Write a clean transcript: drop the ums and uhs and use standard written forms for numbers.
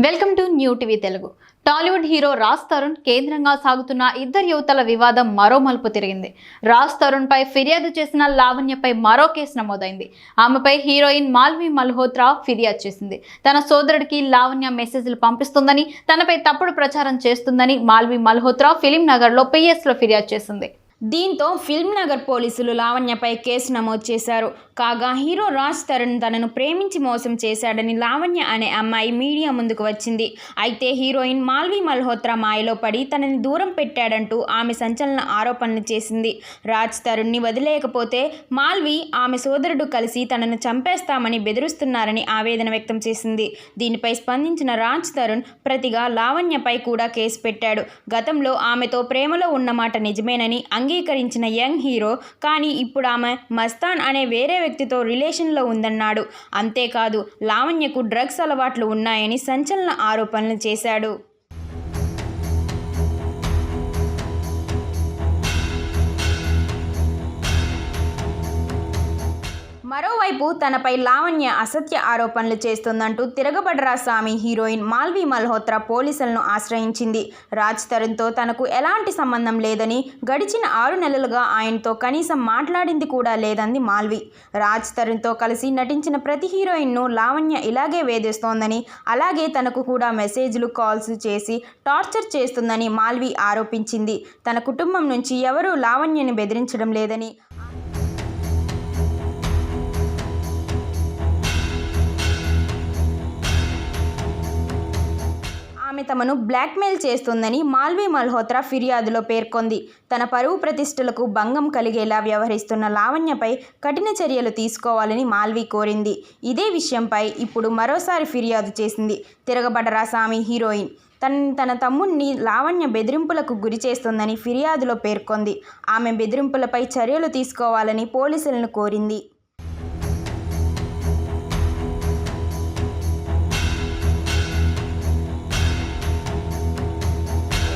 Welcome to new TV Telugu. Tollywood hero Raj Tarun కేంద్రంగా సాగుతున్న ఇద్దరు యువతల వివాదం మరో మలుపు తిరిగింది. రాజ్ తరుణ్ పై ఫిర్యాదు చేసిన లావణ్యపై మరో కేసు నమోదైంది. ఆమెపై హీరోయిన్ మాల్వి మల్హోత్రా ఫిర్యాదు చేసింది. తన సోదరుడికి లావణ్య మెసేజ్లు పంపిస్తుందని, తనపై తప్పుడు ప్రచారం చేస్తుందని మాల్వి మల్హోత్రా ఫిలిం నగర్లో పిఎస్లో ఫిర్యాదు చేసింది. దీంతో ఫిల్మ్ నగర్ పోలీసులు లావణ్యపై కేసు నమోదు చేశారు. కాగా హీరో రాజ్ తరుణ్ తనను ప్రేమించి మోసం చేశాడని లావణ్య అనే అమ్మాయి మీడియా ముందుకు వచ్చింది. అయితే హీరోయిన్ మాల్వి మల్హోత్రా మాయలో పడి తనని దూరం పెట్టాడంటూ ఆమె సంచలన ఆరోపణలు చేసింది. రాజ్ తరుణ్ని వదిలేయకపోతే మాల్వి, ఆమె సోదరుడు కలిసి తనను చంపేస్తామని బెదిరిస్తున్నారని ఆవేదన వ్యక్తం చేసింది. దీనిపై స్పందించిన రాజ్ తరుణ్ ప్రతిగా లావణ్యపై కూడా కేసు పెట్టాడు. గతంలో ఆమెతో ప్రేమలో ఉన్నమాట నిజమేనని అంగీకరించిన యంగ్ హీరో, కానీ ఇప్పుడు ఆమె మస్తాన్ అనే వేరే వ్యక్తితో రిలేషన్లో ఉందన్నాడు. అంతేకాదు, లావణ్యకు డ్రగ్స్ అలవాట్లు ఉన్నాయని సంచలన ఆరోపణలు చేశాడు. మరోవైపు తనపై లావణ్య అసత్య ఆరోపణలు చేస్తుందంటూ తిరగబడరా సామి హీరోయిన్ మాల్వి మల్హోత్రా పోలీసులను ఆశ్రయించింది. రాజ్ తరుణ్తో తనకు ఎలాంటి సంబంధం లేదని, గడిచిన 6 నెలలుగా ఆయనతో కనీసం మాట్లాడింది కూడా లేదంది మాల్వి. రాజ్ తరుణ్తో కలిసి నటించిన ప్రతి హీరోయిన్ను లావణ్య ఇలాగే వేధిస్తోందని, అలాగే తనకు కూడా మెసేజ్లు, కాల్స్ చేసి టార్చర్ చేస్తుందని మాల్వి ఆరోపించింది. తన కుటుంబం నుంచి ఎవరూ లావణ్యని బెదిరించడం లేదని, ఆమె తమను బ్లాక్మెయిల్ చేస్తోందని మాల్వి మల్హోత్రా ఫిర్యాదులో పేర్కొంది. తన పరువు ప్రతిష్టలకు భంగం కలిగేలా వ్యవహరిస్తున్న లావణ్యపై కఠిన చర్యలు తీసుకోవాలని మాల్వి కోరింది. ఇదే విషయంపై ఇప్పుడు మరోసారి ఫిర్యాదు చేసింది. తిరగబడరా సామి హీరోయిన్ తన తమ్ముణ్ణి లావణ్య బెదిరింపులకు గురి చేస్తోందని ఫిర్యాదులో పేర్కొంది. ఆమె బెదిరింపులపై చర్యలు తీసుకోవాలని పోలీసులను కోరింది.